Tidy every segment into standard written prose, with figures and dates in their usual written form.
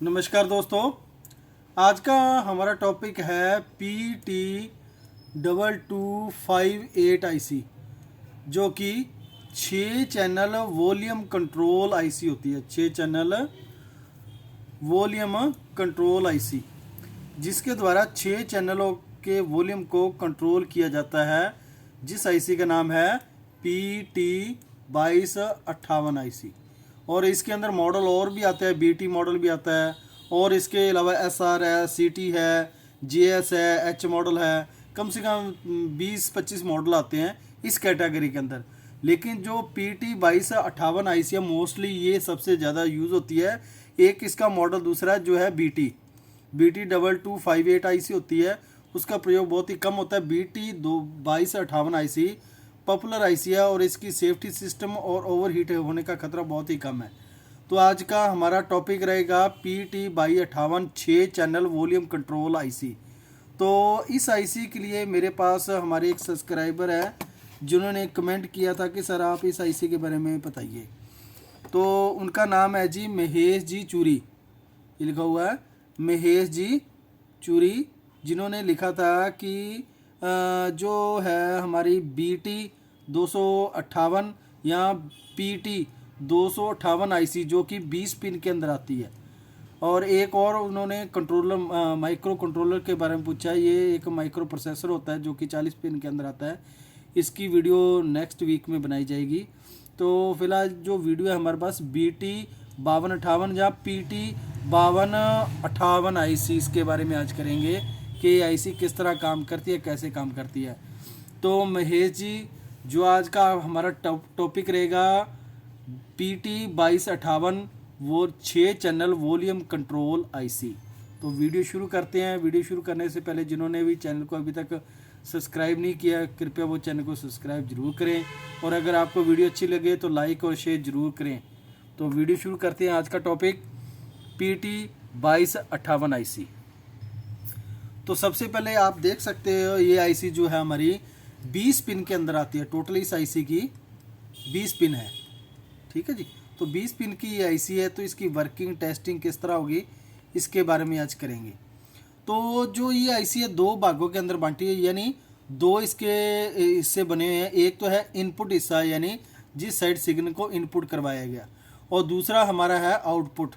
नमस्कार दोस्तों। आज का हमारा टॉपिक है PT2258 IC, जो कि 6 चैनल वॉल्यूम कंट्रोल आईसी होती है। 6 चैनल वॉल्यूम कंट्रोल आईसी, जिसके द्वारा 6 चैनलों के वॉल्यूम को कंट्रोल किया जाता है, जिस आईसी का नाम है PT2258 IC। और इसके अंदर मॉडल और भी आते हैं, BT मॉडल भी आता है, और इसके अलावा SR है, CT है, JS है, H मॉडल है। कम से कम 20-25 मॉडल आते हैं इस कैटेगरी के अंदर। लेकिन जो PT2258 IC है, मोस्टली ये सबसे ज़्यादा यूज़ होती है। एक इसका मॉडल दूसरा जो है BT2258 IC होती है, उसका प्रयोग बहुत ही कम होता है। BT2258 IC पॉपुलर आईसी है और इसकी सेफ्टी सिस्टम और ओवरहीट होने का खतरा बहुत ही कम है। तो आज का हमारा टॉपिक रहेगा PT2258 6 channel volume control IC. तो इस आईसी के लिए मेरे पास हमारे एक सब्सक्राइबर है जिन्होंने कमेंट किया था कि सर आप इस आईसी के बारे में बताइए। तो उनका नाम है जी महेश जी चूरी, ये लिखा हुआ है महेश जी चूरी, जिन्होंने लिखा था कि जो है हमारी BT258 या PT258 IC जो कि 20 पिन के अंदर आती है। और एक और उन्होंने कंट्रोलर माइक्रो कंट्रोलर के बारे में पूछा है। ये एक माइक्रो प्रोसेसर होता है जो कि 40 पिन के अंदर आता है। इसकी वीडियो नेक्स्ट वीक में बनाई जाएगी। तो फिलहाल जो वीडियो है हमारे पास BT5258 या PT5258 IC, इसके बारे में आज करेंगे कि ये आईसी किस तरह काम करती है, कैसे काम करती है। तो महेश जी, जो आज का हमारा टॉपिक रहेगा PT2258 वो 6 चैनल वॉल्यूम कंट्रोल आईसी। तो वीडियो शुरू करते हैं। वीडियो शुरू करने से पहले जिन्होंने भी चैनल को अभी तक सब्सक्राइब नहीं किया, कृपया वो चैनल को सब्सक्राइब जरूर करें, और अगर आपको वीडियो अच्छी लगे तो लाइक और शेयर जरूर करें। तो वीडियो शुरू करते हैं। आज का टॉपिक PT2258 आईसी। तो सबसे पहले आप देख सकते हो ये आईसी जो है हमारी 20 पिन के अंदर आती है। टोटल इस आईसी की 20 पिन है, ठीक है जी। तो 20 पिन की ये आईसी है, तो इसकी वर्किंग टेस्टिंग किस तरह होगी इसके बारे में आज करेंगे। तो जो ये आईसी है 2 भागों के अंदर बांटी है, यानी 2 इसके हिस्से बने हुए हैं। एक तो है इनपुट हिस्सा, यानी जिस साइड सिग्नल को इनपुट करवाया गया, और दूसरा हमारा है आउटपुट,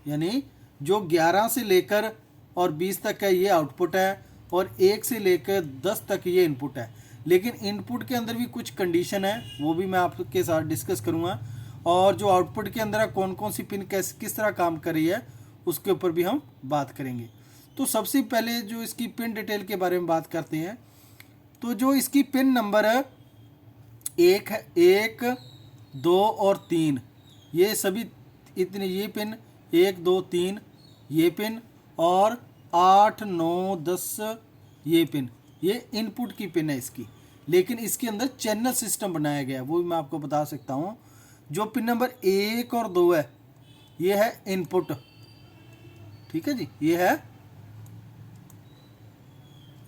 यानी जो 11 से लेकर और 20 तक का ये आउटपुट है, और 1 से लेकर 10 तक ये इनपुट है। लेकिन इनपुट के अंदर भी कुछ कंडीशन है, वो भी मैं आपके साथ डिस्कस करूँगा। और जो आउटपुट के अंदर है, कौन कौन सी पिन किस तरह काम कर रही है, उसके ऊपर भी हम बात करेंगे। तो सबसे पहले जो इसकी पिन डिटेल के बारे में बात करते हैं। तो जो इसकी पिन नंबर है 1 है, 1, 2 और 3, ये सभी इतने ये पिन 1, 2, 3 ये पिन, और 8, 9, 10 ये पिन, ये इनपुट की पिन है इसकी। लेकिन इसके अंदर चैनल सिस्टम बनाया गया है, वो भी मैं आपको बता सकता हूँ। जो पिन नंबर 1 और 2 है, ये है इनपुट, ठीक है जी, ये है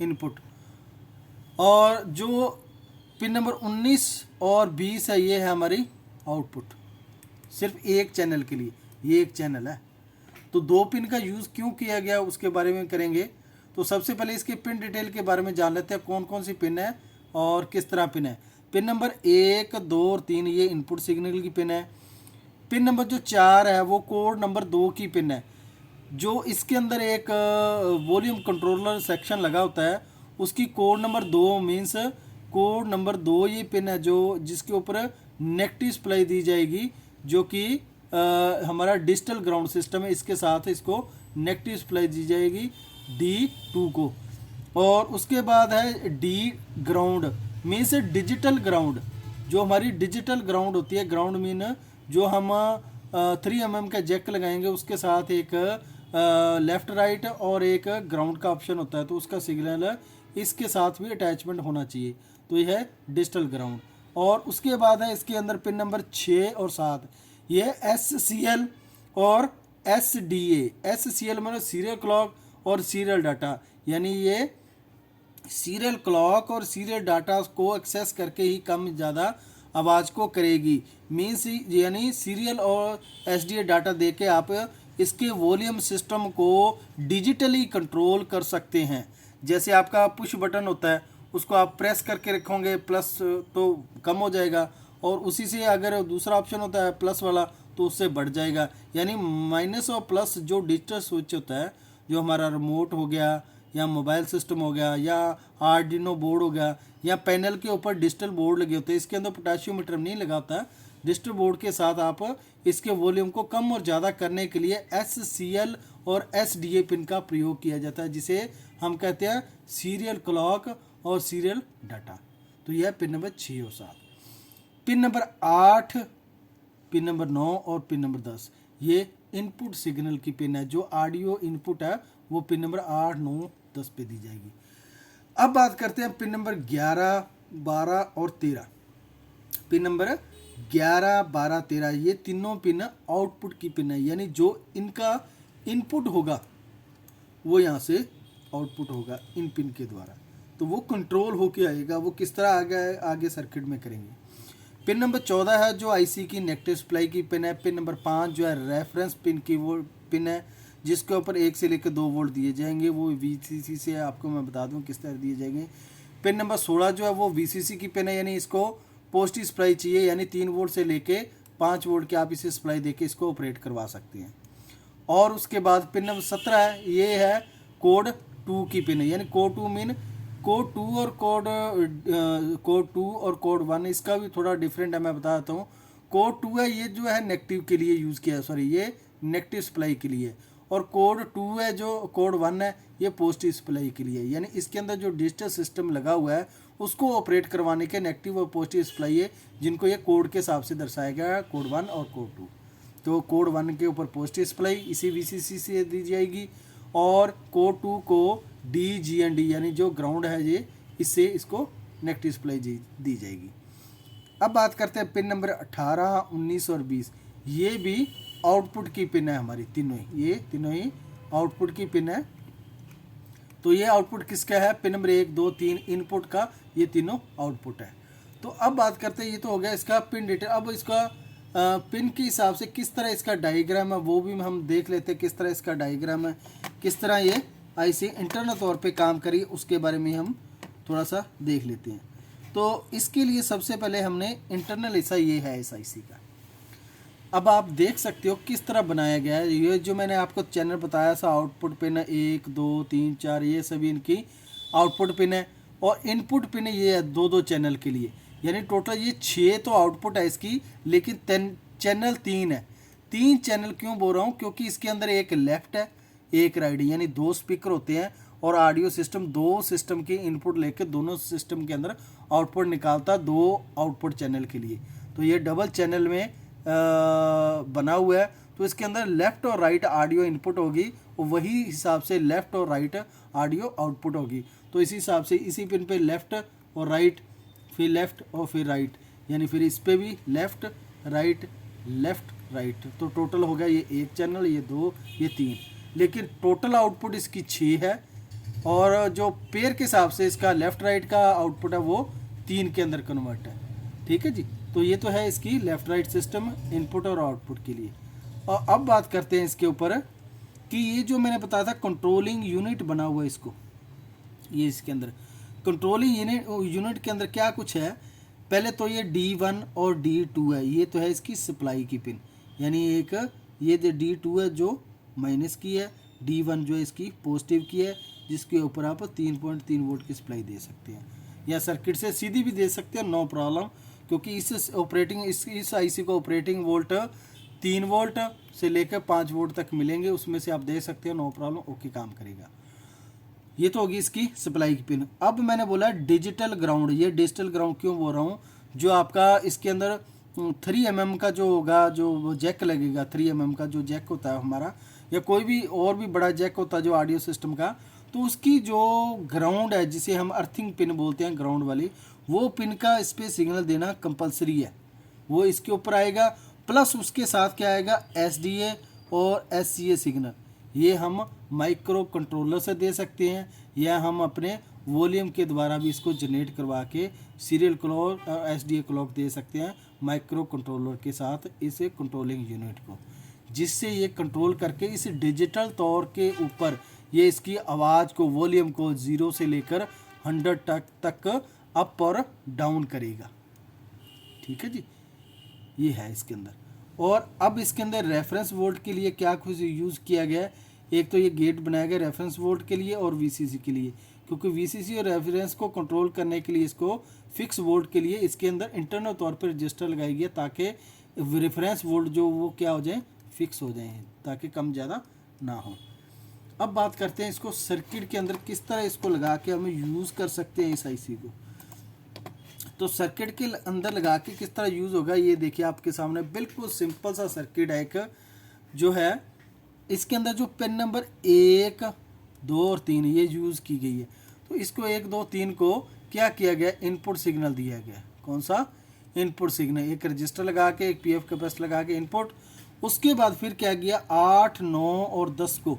इनपुट। और जो पिन नंबर 19 और 20 है, ये है हमारी आउटपुट। सिर्फ एक चैनल के लिए, ये एक चैनल है। तो 2 पिन का यूज़ क्यों किया गया उसके बारे में करेंगे। तो सबसे पहले इसके पिन डिटेल के बारे में जान लेते हैं, कौन कौन सी पिन है और किस तरह पिन है। पिन नंबर 1, 2 और 3 ये इनपुट सिग्नल की पिन है। पिन नंबर जो 4 है वो कोड नंबर 2 की पिन है। जो इसके अंदर एक वॉल्यूम कंट्रोलर सेक्शन लगा होता है, उसकी code number 2 means code number 2 ये पिन है जो जिसके ऊपर नेगेटिव सप्लाई दी जाएगी, जो कि हमारा डिजिटल ग्राउंड सिस्टम है। इसके साथ इसको नेगेटिव सप्लाई दी जाएगी D2 को। और उसके बाद है D ground, means digital ground. जो हमारी डिजिटल ग्राउंड होती है, ग्राउंड मीन जो हम 3 mm का जैक लगाएंगे, उसके साथ एक लेफ़्ट राइट और एक ग्राउंड का ऑप्शन होता है, तो उसका सिग्नल इसके साथ भी अटैचमेंट होना चाहिए। तो ये है डिजिटल ग्राउंड। और उसके बाद है इसके अंदर पिन नंबर 6 और 7, ये SCL और SDA। SCL मतलब सीरियल क्लॉक और सीरियल डाटा, यानी ये सीरियल क्लॉक और सीरियल डाटा को एक्सेस करके ही कम ज़्यादा आवाज़ को करेगी। मीन्स यानी सीरियल और SDA डाटा दे के आप इसके वॉल्यूम सिस्टम को डिजिटली कंट्रोल कर सकते हैं। जैसे आपका पुश बटन होता है, उसको आप प्रेस करके रखोगे प्लस तो कम हो जाएगा, और उसी से अगर दूसरा ऑप्शन होता है प्लस वाला तो उससे बढ़ जाएगा। यानी माइनस और प्लस जो डिजिटल स्विच होता है, जो हमारा रिमोट हो गया या मोबाइल सिस्टम हो गया या आर्डिनो बोर्ड हो गया या पैनल के ऊपर डिजिटल बोर्ड लगे होते हैं, इसके अंदर पोटेशियोमीटर नहीं लगा होता। डिजिटल बोर्ड के साथ आप इसके वॉल्यूम को कम और ज़्यादा करने के लिए SCL और SDA पिन का प्रयोग किया जाता है, जिसे हम कहते हैं सीरियल क्लॉक और सीरियल डाटा। तो यह पिन नंबर 6 और 7। पिन नंबर 8, पिन नंबर 9 और पिन नंबर 10 ये इनपुट सिग्नल की पिन है। जो ऑडियो इनपुट है वो पिन नंबर 8, 9, 10 पे दी जाएगी। अब बात करते हैं पिन नंबर 11, 12 और 13। पिन नंबर 11, 12, 13 ये तीनों पिन आउटपुट की पिन है, यानी जो इनका इनपुट होगा वो यहाँ से आउटपुट होगा इन पिन के द्वारा, तो वो कंट्रोल होके आएगा। वो किस तरह आगे सर्किट में करेंगे। पिन नंबर 14 है जो आईसी की नेगेटिव सप्लाई की पिन है। पिन नंबर 5 जो है रेफरेंस पिन की वो पिन है, जिसके ऊपर 1 से लेकर 2 वोल्ट दिए जाएंगे। वो VCC से आपको मैं बता दूं किस तरह दिए जाएंगे। पिन नंबर 16 जो है वो VCC की पिन है, यानी इसको पॉजिटिव सप्लाई चाहिए, यानी 3 वोल्ट से लेके 5 वोल्ट की आप इसे सप्लाई देके इसको ऑपरेट करवा सकते हैं। और उसके बाद पिन नंबर 17 है, ये है कोड 2 की पिन है, यानी कोड 2 मीन कोड 2 और कोड 1 इसका भी थोड़ा डिफरेंट है, मैं बताता हूँ। कोड 2 है ये जो है नेगेटिव के लिए यूज़ किया है, सॉरी ये नेगेटिव सप्लाई के लिए, और कोड 2 है जो कोड 1 है ये पॉजिटिव सप्लाई के लिए। यानी इसके अंदर जो डिजिटल सिस्टम लगा हुआ है उसको ऑपरेट करवाने के नेगेटिव और पॉजिटिव सप्लाई है, जिनको ये कोड के हिसाब से दर्शाया गया है, कोड 1 और कोड 2। तो कोड 1 के ऊपर पॉजिटिव सप्लाई इसी VCC से दी जाएगी, और कोड 2 को DGND यानी जो ग्राउंड है ये इससे इसको नेगेटिव सप्लाई दी जाएगी। अब बात करते हैं पिन नंबर 18, 19 और 20। ये भी आउटपुट की पिन है हमारी तीनों ही, ये तीनों ही आउटपुट की पिन है। तो ये आउटपुट किसका है? पिन नंबर 1, 2, 3 इनपुट का, ये तीनों आउटपुट है। तो अब बात करते हैं, ये तो हो गया इसका पिन डिटेल। अब इसका पिन के हिसाब से किस तरह इसका डायग्राम है वो भी हम देख लेते हैं, किस तरह इसका डायग्राम है, किस तरह ये आईसी इंटरनल तौर पे काम करी, उसके बारे में हम थोड़ा सा देख लेते हैं। तो इसके लिए सबसे पहले हमने इंटरनल हिस्सा ये है इस आईसी का। अब आप देख सकते हो किस तरह बनाया गया है। ये जो मैंने आपको चैनल बताया था, आउटपुट पिन है 1, 2, 3, 4, ये सभी इनकी आउटपुट पिन है, और इनपुट पिन ये है 2-2 चैनल के लिए। यानी टोटल ये 6 तो आउटपुट है इसकी, लेकिन चैनल 3 है। 3 चैनल क्यों बोल रहा हूँ? क्योंकि इसके अंदर एक लेफ्ट है, एक राइट, यानी 2 स्पीकर होते हैं, और ऑडियो सिस्टम 2 सिस्टम के इनपुट लेकर दोनों सिस्टम के अंदर आउटपुट निकालता है 2 आउटपुट चैनल के लिए। तो ये डबल चैनल में बना हुआ है। तो इसके अंदर लेफ़्ट और राइट ऑडियो इनपुट होगी, और वही हिसाब से लेफ़्ट और राइट ऑडियो आउटपुट होगी। तो इसी हिसाब से इसी पिन पे लेफ़्ट और राइट, फिर लेफ़्ट और फिर राइट, यानी फिर इस पे भी लेफ़्ट राइट लेफ़्ट राइट। तो टोटल हो गया ये 1 चैनल, ये 2, ये 3, लेकिन टोटल आउटपुट इसकी 6 है, और जो पेयर के हिसाब से इसका लेफ़्ट राइट का आउटपुट है वो 3 के अंदर कन्वर्ट है। ठीक है जी। तो ये तो है इसकी लेफ़्ट राइट सिस्टम इनपुट और आउटपुट के लिए। और अब बात करते हैं इसके ऊपर कि ये जो मैंने बताया था कंट्रोलिंग यूनिट बना हुआ है इसको, ये इसके अंदर कंट्रोलिंग यूनिट के अंदर क्या कुछ है। पहले तो ये D1 और D2 है, ये तो है इसकी सप्लाई की पिन, यानी एक ये जो D2 है जो माइनस की है, D1 जो है इसकी पॉजिटिव की है, जिसके ऊपर आप 3.3 वोल्ट की सप्लाई दे सकते हैं, या सर्किट से सीधी भी दे सकते हैं, नो प्रॉब्लम। क्योंकि इस आईसी को ऑपरेटिंग वोल्ट 3 वोल्ट से लेकर 5 वोल्ट तक मिलेंगे, उसमें से आप दे सकते हो, नो प्रॉब्लम, ओके काम करेगा। ये तो होगी इसकी सप्लाई की पिन। अब मैंने बोला डिजिटल ग्राउंड, ये डिजिटल ग्राउंड क्यों बोल रहा हूँ? जो आपका इसके अंदर 3 mm का जो होगा, जो जैक लगेगा, 3 mm का जो जैक होता है हमारा, या कोई भी और भी बड़ा जैक होता है जो ऑडियो सिस्टम का, तो उसकी जो ग्राउंड है, जिसे हम अर्थिंग पिन बोलते हैं, ग्राउंड वाली, वो पिन का इस पर सिग्नल देना कंपलसरी है, वो इसके ऊपर आएगा। प्लस उसके साथ क्या आएगा? SDA और SCA सिग्नल। ये हम माइक्रो कंट्रोलर से दे सकते हैं, या हम अपने वॉल्यूम के द्वारा भी इसको जनरेट करवा के सीरियल क्लॉक और SDA क्लॉक दे सकते हैं माइक्रो कंट्रोलर के साथ इस कंट्रोलिंग यूनिट को। जिससे ये कंट्रोल करके इस डिजिटल तौर के ऊपर ये इसकी आवाज़ को, वॉल्यूम को 0 से लेकर 100 तक अप और डाउन करेगा। ठीक है जी, ये है इसके अंदर। और अब इसके अंदर रेफरेंस वोल्ट के लिए क्या कुछ यूज़ किया गया है, एक तो ये गेट बनाया गया रेफरेंस वोल्ट के लिए और वीसीसी के लिए, क्योंकि वीसीसी और रेफरेंस को कंट्रोल करने के लिए इसको फिक्स वोल्ट के लिए इसके अंदर इंटरनल तौर पर रजिस्टर लगाई गई ताकि रेफरेंस वोल्ट जो वो क्या हो जाए, फिक्स हो जाए, ताकि कम ज़्यादा ना हो। अब बात करते हैं इसको सर्किट के अंदर किस तरह इसको लगा के हमें यूज़ कर सकते हैं इस आईसी को। तो सर्किट के अंदर लगा के किस तरह यूज़ होगा, ये देखिए आपके सामने बिल्कुल सिंपल सा सर्किट है एक, जो है इसके अंदर जो पिन नंबर 1, 2 और 3 ये यूज़ की गई है। तो इसको 1, 2, 3 को क्या किया गया, इनपुट सिग्नल दिया गया। कौन सा इनपुट सिग्नल, एक रजिस्टर लगा के, एक पीएफ कैपेसिटर लगा के इनपुट। उसके बाद फिर क्या किया, 8, 9 और 10 को,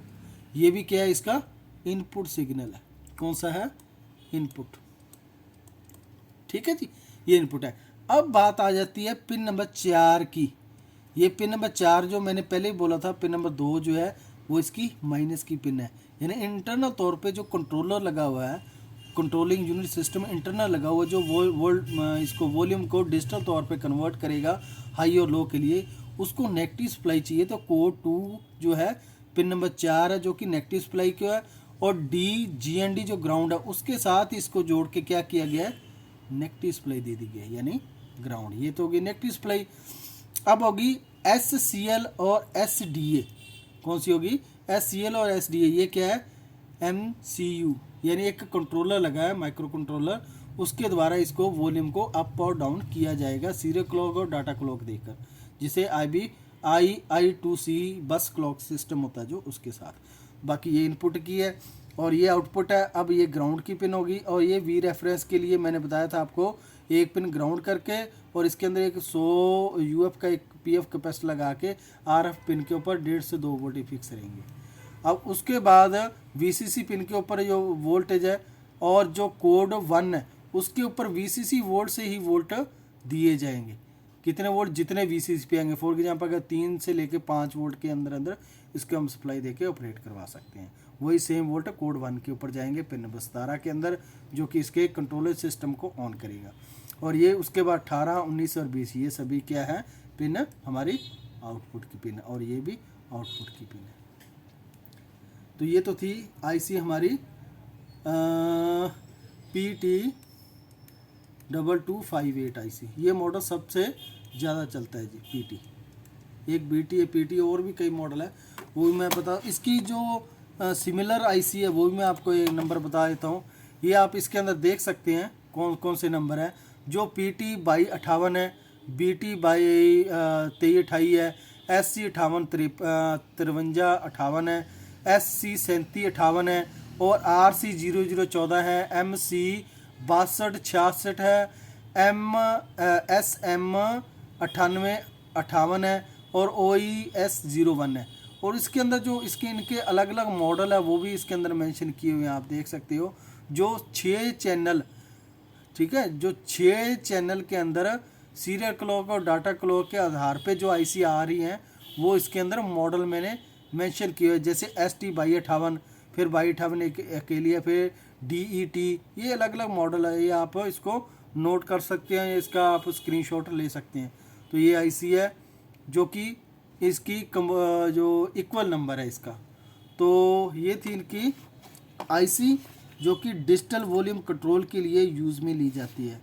ये भी क्या है इसका इनपुट सिग्नल है। कौन सा है, इनपुट। ठीक है जी, ये इनपुट है। अब बात आ जाती है पिन नंबर 4 की। ये पिन नंबर 4 जो मैंने पहले ही बोला था, पिन नंबर 2 जो है वो इसकी माइनस की पिन है। यानी इंटरनल तौर पे जो कंट्रोलर लगा हुआ है, कंट्रोलिंग यूनिट सिस्टम इंटरनल लगा हुआ है, जो इसको वॉल्यूम को डिजिटल तौर पे कन्वर्ट करेगा हाई और लो के लिए, उसको नेगेटिव सप्लाई चाहिए। तो कोड 2 जो है पिन नंबर 4 है जो कि नेगेटिव सप्लाई का है, और GND जो ग्राउंड है उसके साथ इसको जोड़ के क्या किया गया है, नेगेटिव सप्लाई दे दी गई है, यानी ग्राउंड। ये तो होगी नेगेटिव सप्लाई। अब होगी SCL और SDA। कौन सी होगी, SCL और SDA। ये क्या है, MCU, यानी एक कंट्रोलर लगा है, माइक्रो कंट्रोलर, उसके द्वारा इसको वॉल्यूम को अप और डाउन किया जाएगा सीरियल क्लॉक और डाटा क्लॉक देकर, जिसे I2C बस क्लॉक सिस्टम होता है जो, उसके साथ। बाकी ये इनपुट की है और ये आउटपुट है। अब ये ग्राउंड की पिन होगी, और ये वी रेफरेंस के लिए मैंने बताया था आपको, एक पिन ग्राउंड करके और इसके अंदर एक 100 UF का एक PF कैपेसिटर लगा के RF पिन के ऊपर 1.5 से 2 वोल्ट फिक्स रहेंगे। अब उसके बाद VCC पिन के ऊपर जो वोल्टेज है और जो कोड 1 है उसके ऊपर VCC वोल्ट से ही वोल्ट दिए जाएंगे। कितने वोल्ट, जितने VCC पे आएंगे। फॉर एग्जाम्पल अगर 3 से लेके 5 वोल्ट के अंदर अंदर इसको हम सप्लाई देके ऑपरेट करवा सकते हैं। वही सेम वोल्ट कोड 1 के ऊपर जाएंगे पिन नंबर 17 के अंदर, जो कि इसके कंट्रोलर सिस्टम को ऑन करेगा। और ये उसके बाद 18, 19 और 20 ये सभी क्या है, पिन हमारी आउटपुट की पिन है, और ये भी आउटपुट की पिन है। तो ये तो थी आईसी हमारी PT2258 आईसी। ये मॉडल सबसे ज़्यादा चलता है जी, PT। एक BT है, PT और भी कई मॉडल है, वो भी मैं बता। इसकी जो सिमिलर आईसी है वो भी मैं आपको एक नंबर बता देता हूँ। ये आप इसके अंदर देख सकते हैं कौन कौन से नंबर है। जो PT2258 है, BT2328 है, SC 5358 है, SC 3758 है, और RC 0014 है, MC 6266 है, SM 9858 है, और OES 01 है। और इसके अंदर जो इसके इनके अलग अलग मॉडल है वो भी इसके अंदर मेंशन किए हुए हैं, आप देख सकते हो। जो 6 चैनल, ठीक है, जो 6 चैनल के अंदर सीरियल क्लॉक और डाटा क्लॉक के आधार पे जो आईसी आ रही हैं वो इसके अंदर मॉडल मैंने मेंशन किए हैं। जैसे ST 2258, फिर 2258 एक अकेली है, फिर DET, ये अलग अलग मॉडल है। ये आप इसको नोट कर सकते हैं, इसका आप स्क्रीनशॉट ले सकते हैं। तो ये आईसी है जो कि इसकी जो इक्वल नंबर है इसका। तो ये थी इनकी आईसी जो कि डिजिटल वॉल्यूम कंट्रोल के लिए यूज़ में ली जाती है।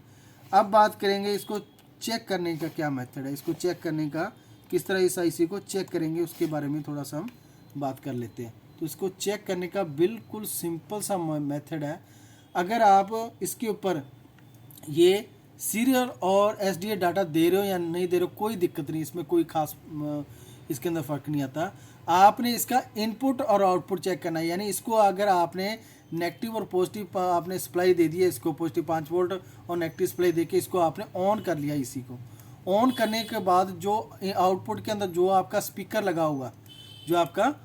अब बात करेंगे इसको चेक करने का क्या मेथड है, इसको चेक करने का किस तरह इस आईसी को चेक करेंगे उसके बारे में थोड़ा सा हम बात कर लेते हैं। तो इसको चेक करने का बिल्कुल सिंपल सा मेथड है। अगर आप इसके ऊपर ये सीरियल और SDA डाटा दे रहे हो या नहीं दे रहे हो कोई दिक्कत नहीं, इसमें कोई खास इसके अंदर फ़र्क नहीं आता। आपने इसका इनपुट और आउटपुट चेक करना है। यानी इसको अगर आपने नेगेटिव और पॉजिटिव आपने सप्लाई दे दी है, इसको पॉजिटिव 5 वोल्ट और नेगेटिव सप्लाई देके इसको आपने ऑन कर लिया। इसी को ऑन करने के बाद जो आउटपुट के अंदर जो आपका स्पीकर लगा होगा, जो आपका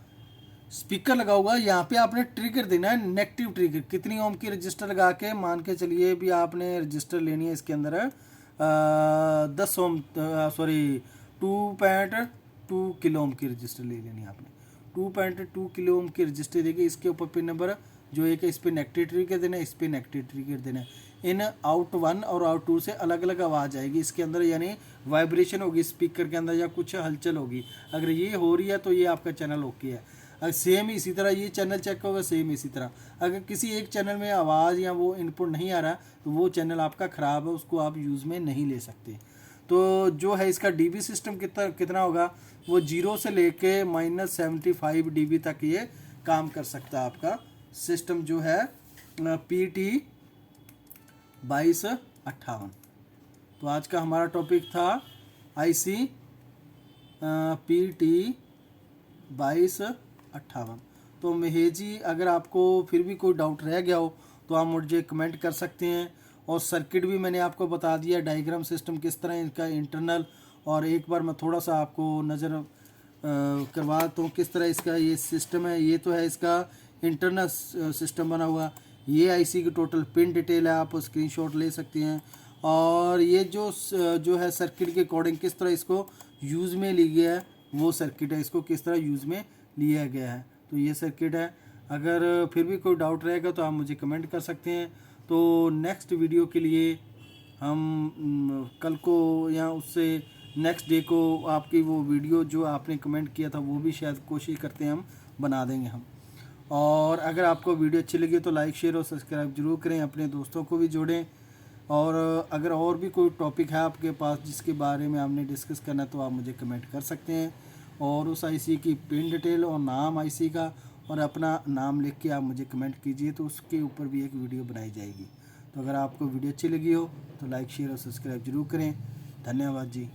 स्पीकर लगा होगा, यहाँ पे आपने ट्रिगर देना है, नेगेटिव ट्रिगर। कितनी ओम की रजिस्टर लगा के मान के चलिए भी आपने रजिस्टर लेनी है, इसके अंदर 10 ओम, सॉरी 2.2 किलो ओम की रजिस्टर ले लेनी है आपने। 2.2 किलो ओम की रजिस्टर देखिए, इसके ऊपर पिन नंबर जो एक है इस पर नेगेटिव ट्रिगर देना है, इस पर नेगेटिव ट्रिगर देना है। इन आउट 1 और आउट 2 से अलग अलग आवाज़ आएगी इसके अंदर, यानी वाइब्रेशन होगी स्पीकर के अंदर या कुछ हलचल होगी। अगर ये हो रही है तो ये आपका चैनल ओके है। अगर सेम इसी तरह ये चैनल चेक होगा, सेम इसी तरह अगर किसी एक चैनल में आवाज़ या वो इनपुट नहीं आ रहा तो वो चैनल आपका ख़राब है, उसको आप यूज़ में नहीं ले सकते। तो जो है इसका डीबी सिस्टम कितना होगा, वो 0 से लेके -75 dB तक ये काम कर सकता है आपका सिस्टम जो है PT2258। तो आज का हमारा टॉपिक था IC PT2258। तो महेश जी, अगर आपको फिर भी कोई डाउट रह गया हो तो आप मुझे कमेंट कर सकते हैं। और सर्किट भी मैंने आपको बता दिया, डायग्राम सिस्टम किस तरह इनका इंटरनल, और एक बार मैं थोड़ा सा आपको नज़र करवाता हूँ किस तरह इसका ये सिस्टम है। ये तो है इसका इंटरनल सिस्टम बना हुआ। ये आईसी की टोटल पिन डिटेल है, आप स्क्रीनशॉट ले सकते हैं। और ये जो है सर्किट के अकॉर्डिंग किस तरह इसको यूज़ में लिया गया है, वो सर्किट है, इसको किस तरह यूज़ में लिया गया है। तो ये सर्किट है। अगर फिर भी कोई डाउट रहेगा तो आप मुझे कमेंट कर सकते हैं। तो नेक्स्ट वीडियो के लिए हम कल को या उससे नेक्स्ट डे को आपकी वो वीडियो जो आपने कमेंट किया था वो भी शायद कोशिश करते हैं हम बना देंगे हम। और अगर आपको वीडियो अच्छी लगी तो लाइक शेयर और सब्सक्राइब जरूर करें, अपने दोस्तों को भी जोड़ें। और अगर और भी कोई टॉपिक है आपके पास जिसके बारे में आपने डिस्कस करना है तो आप मुझे कमेंट कर सकते हैं। और उस आईसी की पिन डिटेल और नाम आईसी का और अपना नाम लिख के आप मुझे कमेंट कीजिए, तो उसके ऊपर भी एक वीडियो बनाई जाएगी। तो अगर आपको वीडियो अच्छी लगी हो तो लाइक शेयर और सब्सक्राइब जरूर करें। धन्यवाद जी।